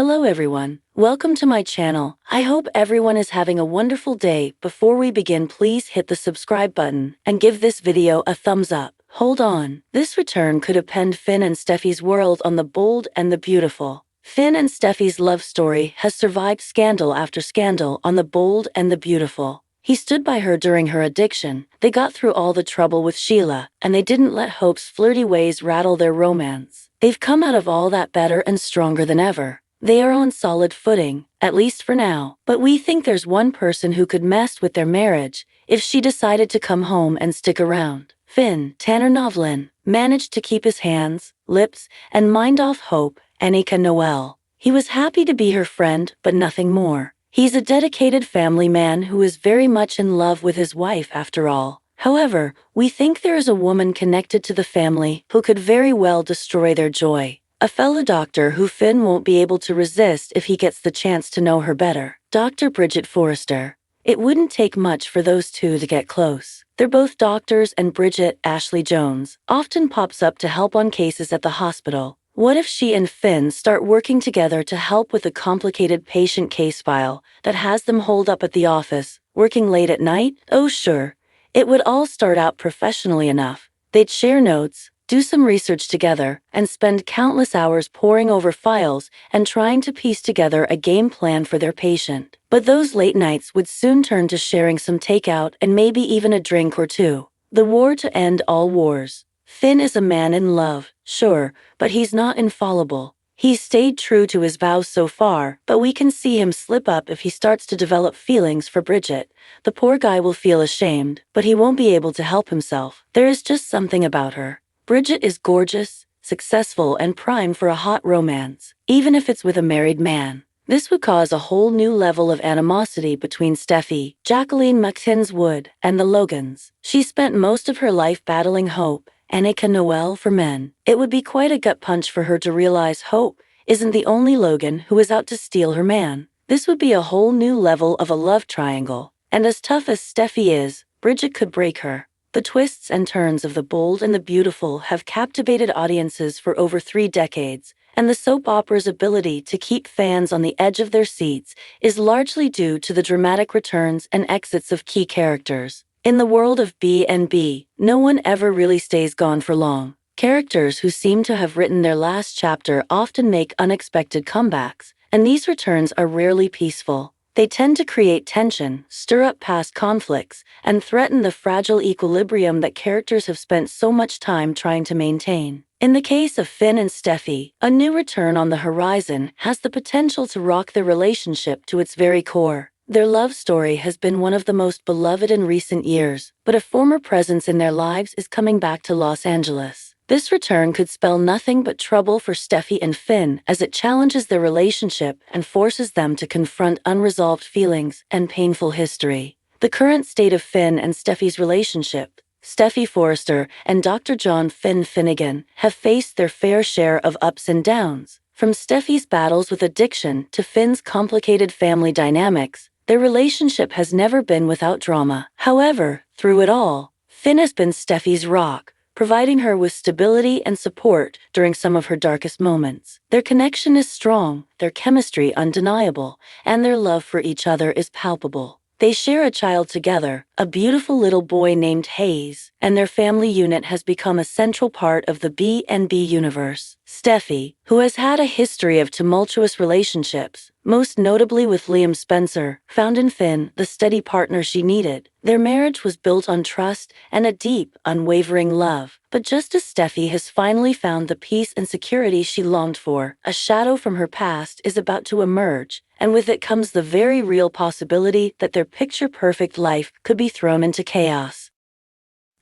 Hello everyone, welcome to my channel. I hope everyone is having a wonderful day. Before we begin, please hit the subscribe button and give this video a thumbs up. Hold on, this return could upend Finn and Steffy's world on The Bold and the Beautiful. Finn and Steffy's love story has survived scandal after scandal on The Bold and the Beautiful. He stood by her during her addiction, they got through all the trouble with Sheila, and they didn't let Hope's flirty ways rattle their romance. They've come out of all that better and stronger than ever. They are on solid footing, at least for now, but we think there's one person who could mess with their marriage if she decided to come home and stick around. Finn, Tanner Novlin, managed to keep his hands, lips, and mind off Hope, Annika Noel. He was happy to be her friend, but nothing more. He's a dedicated family man who is very much in love with his wife after all. However, we think there is a woman connected to the family who could very well destroy their joy. A fellow doctor who Finn won't be able to resist if he gets the chance to know her better. Dr. Bridget Forrester. It wouldn't take much for those two to get close. They're both doctors, and Bridget, Ashley Jones, often pops up to help on cases at the hospital. What if she and Finn start working together to help with a complicated patient case file that has them holed up at the office, working late at night? Oh sure, it would all start out professionally enough. They'd share notes, do some research together, and spend countless hours poring over files and trying to piece together a game plan for their patient. But those late nights would soon turn to sharing some takeout and maybe even a drink or two. The war to end all wars. Finn is a man in love, sure, but he's not infallible. He's stayed true to his vows so far, but we can see him slip up if he starts to develop feelings for Bridget. The poor guy will feel ashamed, but he won't be able to help himself. There is just something about her. Bridget is gorgeous, successful, and primed for a hot romance, even if it's with a married man. This would cause a whole new level of animosity between Steffy, Jacqueline McTins Wood, and the Logans. She spent most of her life battling Hope, Annika Noel, for men. It would be quite a gut punch for her to realize Hope isn't the only Logan who is out to steal her man. This would be a whole new level of a love triangle, and as tough as Steffy is, Bridget could break her. The twists and turns of The Bold and the Beautiful have captivated audiences for over 3 decades, and the soap opera's ability to keep fans on the edge of their seats is largely due to the dramatic returns and exits of key characters. In the world of B&B, no one ever really stays gone for long. Characters who seem to have written their last chapter often make unexpected comebacks, and these returns are rarely peaceful. They tend to create tension, stir up past conflicts, and threaten the fragile equilibrium that characters have spent so much time trying to maintain. In the case of Finn and Steffy, a new return on the horizon has the potential to rock their relationship to its very core. Their love story has been one of the most beloved in recent years, but a former presence in their lives is coming back to Los Angeles. This return could spell nothing but trouble for Steffy and Finn, as it challenges their relationship and forces them to confront unresolved feelings and painful history. The current state of Finn and Steffy's relationship. Steffy Forrester and Dr. John Finn Finnegan have faced their fair share of ups and downs. From Steffy's battles with addiction to Finn's complicated family dynamics, their relationship has never been without drama. However, through it all, Finn has been Steffy's rock, providing her with stability and support during some of her darkest moments. Their connection is strong, their chemistry undeniable, and their love for each other is palpable. They share a child together, a beautiful little boy named Hayes, and their family unit has become a central part of the B&B universe. Steffy, who has had a history of tumultuous relationships, most notably with Liam Spencer, found in Finn the steady partner she needed. Their marriage was built on trust and a deep, unwavering love. But just as Steffy has finally found the peace and security she longed for, a shadow from her past is about to emerge, and with it comes the very real possibility that their picture-perfect life could be thrown into chaos.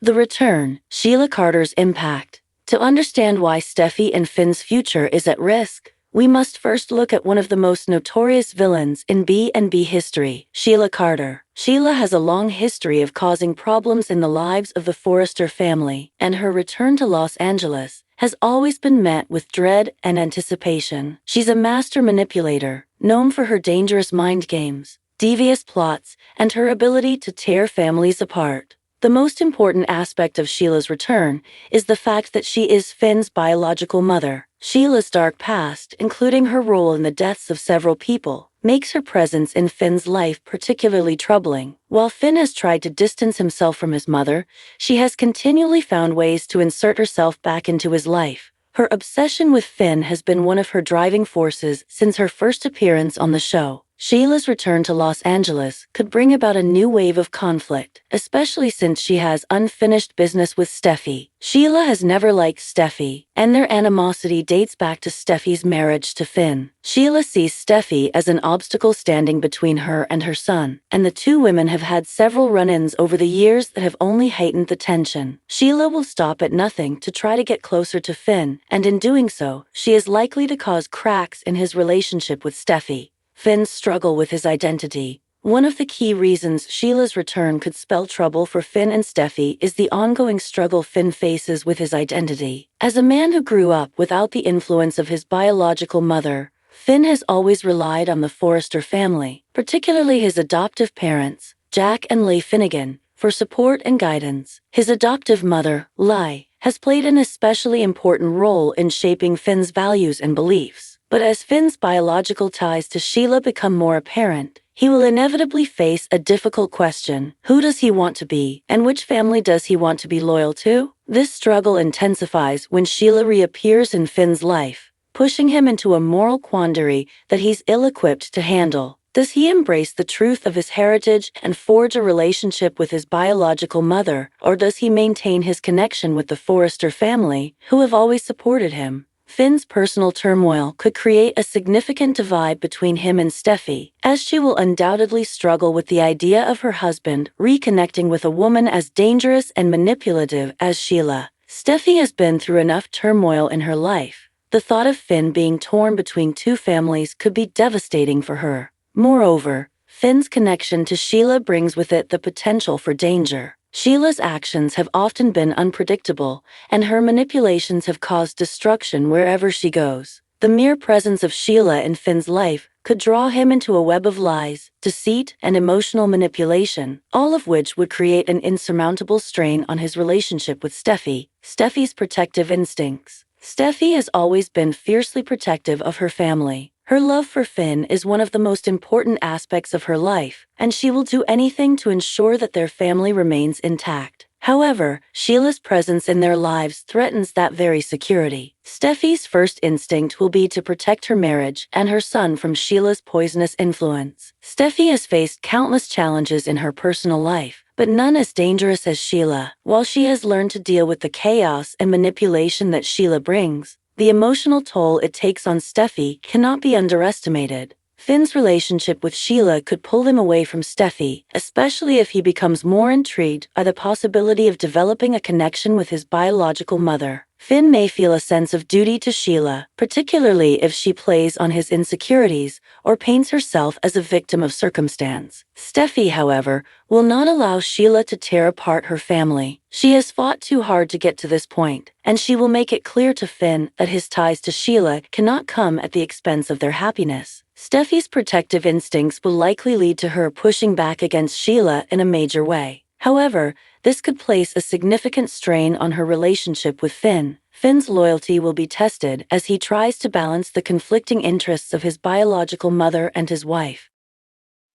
The return, Sheila Carter's impact. To understand why Steffy and Finn's future is at risk, we must first look at one of the most notorious villains in B&B history, Sheila Carter. Sheila has a long history of causing problems in the lives of the Forrester family, and her return to Los Angeles has always been met with dread and anticipation. She's a master manipulator, known for her dangerous mind games, devious plots, and her ability to tear families apart. The most important aspect of Sheila's return is the fact that she is Finn's biological mother. Sheila's dark past, including her role in the deaths of several people, makes her presence in Finn's life particularly troubling. While Finn has tried to distance himself from his mother, she has continually found ways to insert herself back into his life. Her obsession with Finn has been one of her driving forces since her first appearance on the show. Sheila's return to Los Angeles could bring about a new wave of conflict, especially since she has unfinished business with Steffy. Sheila has never liked Steffy, and their animosity dates back to Steffy's marriage to Finn. Sheila sees Steffy as an obstacle standing between her and her son, and the two women have had several run-ins over the years that have only heightened the tension. Sheila will stop at nothing to try to get closer to Finn, and in doing so, she is likely to cause cracks in his relationship with Steffy. Finn's struggle with his identity. One of the key reasons Sheila's return could spell trouble for Finn and Steffy is the ongoing struggle Finn faces with his identity. As a man who grew up without the influence of his biological mother, Finn has always relied on the Forrester family, particularly his adoptive parents, Jack and Leigh Finnegan, for support and guidance. His adoptive mother, Leigh, has played an especially important role in shaping Finn's values and beliefs. But as Finn's biological ties to Sheila become more apparent, he will inevitably face a difficult question. Who does he want to be, and which family does he want to be loyal to? This struggle intensifies when Sheila reappears in Finn's life, pushing him into a moral quandary that he's ill-equipped to handle. Does he embrace the truth of his heritage and forge a relationship with his biological mother, or does he maintain his connection with the Forrester family, who have always supported him? Finn's personal turmoil could create a significant divide between him and Steffy, as she will undoubtedly struggle with the idea of her husband reconnecting with a woman as dangerous and manipulative as Sheila. Steffy has been through enough turmoil in her life. The thought of Finn being torn between two families could be devastating for her. Moreover, Finn's connection to Sheila brings with it the potential for danger. Sheila's actions have often been unpredictable, and her manipulations have caused destruction wherever she goes. The mere presence of Sheila in Finn's life could draw him into a web of lies, deceit, and emotional manipulation, all of which would create an insurmountable strain on his relationship with Steffy. Steffy's protective instincts. Steffy has always been fiercely protective of her family. Her love for Finn is one of the most important aspects of her life, and she will do anything to ensure that their family remains intact. However, Sheila's presence in their lives threatens that very security. Steffy's first instinct will be to protect her marriage and her son from Sheila's poisonous influence. Steffy has faced countless challenges in her personal life, but none as dangerous as Sheila. While she has learned to deal with the chaos and manipulation that Sheila brings, the emotional toll it takes on Steffy cannot be underestimated. Finn's relationship with Sheila could pull him away from Steffy, especially if he becomes more intrigued by the possibility of developing a connection with his biological mother. Finn may feel a sense of duty to Sheila, particularly if she plays on his insecurities or paints herself as a victim of circumstance. Steffy, however, will not allow Sheila to tear apart her family. She has fought too hard to get to this point, and she will make it clear to Finn that his ties to Sheila cannot come at the expense of their happiness. Steffy's protective instincts will likely lead to her pushing back against Sheila in a major way. However, this could place a significant strain on her relationship with Finn. Finn's loyalty will be tested as he tries to balance the conflicting interests of his biological mother and his wife.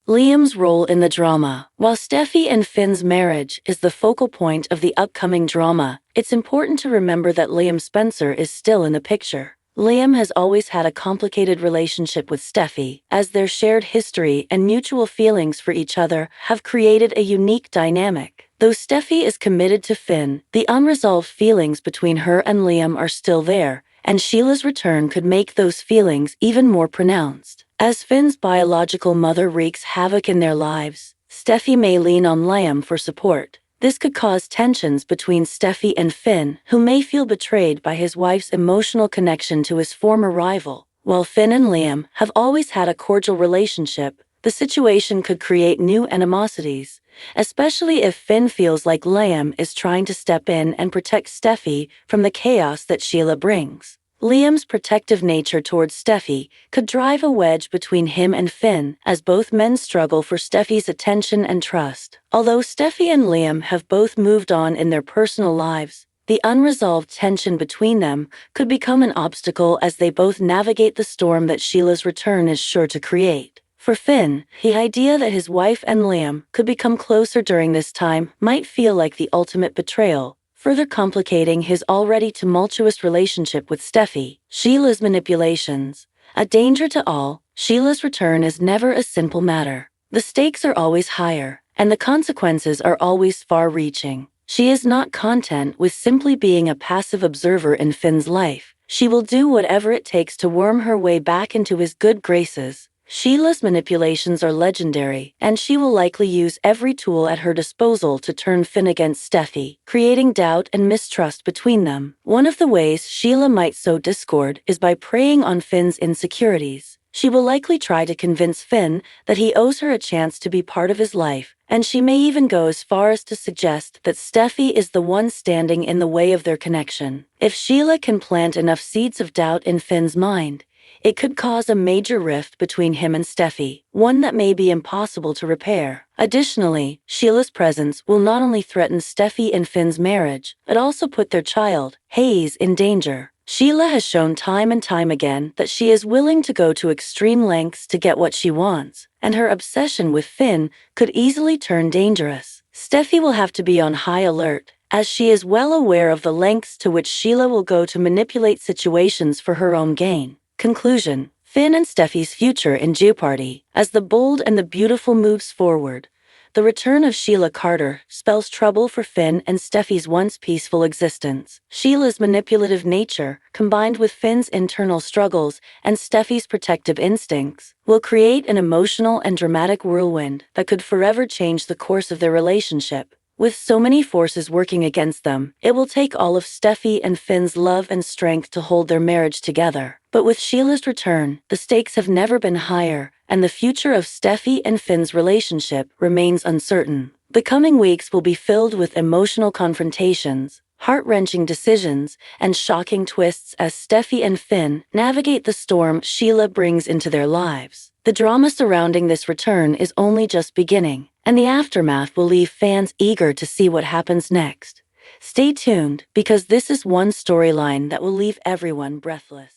Liam's role in the drama. While Steffy and Finn's marriage is the focal point of the upcoming drama, it's important to remember that Liam Spencer is still in the picture. Liam has always had a complicated relationship with Steffy, as their shared history and mutual feelings for each other have created a unique dynamic. Though Steffy is committed to Finn, the unresolved feelings between her and Liam are still there, and Sheila's return could make those feelings even more pronounced. As Finn's biological mother wreaks havoc in their lives, Steffy may lean on Liam for support. This could cause tensions between Steffy and Finn, who may feel betrayed by his wife's emotional connection to his former rival. While Finn and Liam have always had a cordial relationship, the situation could create new animosities, especially if Finn feels like Liam is trying to step in and protect Steffy from the chaos that Sheila brings. Liam's protective nature towards Steffy could drive a wedge between him and Finn, as both men struggle for Steffy's attention and trust. Although Steffy and Liam have both moved on in their personal lives, the unresolved tension between them could become an obstacle as they both navigate the storm that Sheila's return is sure to create. For Finn, the idea that his wife and Liam could become closer during this time might feel like the ultimate betrayal, further complicating his already tumultuous relationship with Steffy. Sheila's manipulations. A danger to all, Sheila's return is never a simple matter. The stakes are always higher, and the consequences are always far-reaching. She is not content with simply being a passive observer in Finn's life. She will do whatever it takes to worm her way back into his good graces. Sheila's manipulations are legendary, and she will likely use every tool at her disposal to turn Finn against Steffy, creating doubt and mistrust between them. One of the ways Sheila might sow discord is by preying on Finn's insecurities. She will likely try to convince Finn that he owes her a chance to be part of his life, and she may even go as far as to suggest that Steffy is the one standing in the way of their connection. If Sheila can plant enough seeds of doubt in Finn's mind, it could cause a major rift between him and Steffy, one that may be impossible to repair. Additionally, Sheila's presence will not only threaten Steffy and Finn's marriage, but also put their child, Hayes, in danger. Sheila has shown time and time again that she is willing to go to extreme lengths to get what she wants, and her obsession with Finn could easily turn dangerous. Steffy will have to be on high alert, as she is well aware of the lengths to which Sheila will go to manipulate situations for her own gain. Conclusion: Finn and Steffy's future in Jeopardy. As the bold and the beautiful moves forward, the return of Sheila Carter spells trouble for Finn and Steffy's once peaceful existence. Sheila's manipulative nature, combined with Finn's internal struggles and Steffy's protective instincts, will create an emotional and dramatic whirlwind that could forever change the course of their relationship. With so many forces working against them, it will take all of Steffy and Finn's love and strength to hold their marriage together. But with Sheila's return, the stakes have never been higher, and the future of Steffy and Finn's relationship remains uncertain. The coming weeks will be filled with emotional confrontations, heart-wrenching decisions, and shocking twists as Steffy and Finn navigate the storm Sheila brings into their lives. The drama surrounding this return is only just beginning, and the aftermath will leave fans eager to see what happens next. Stay tuned, because this is one storyline that will leave everyone breathless.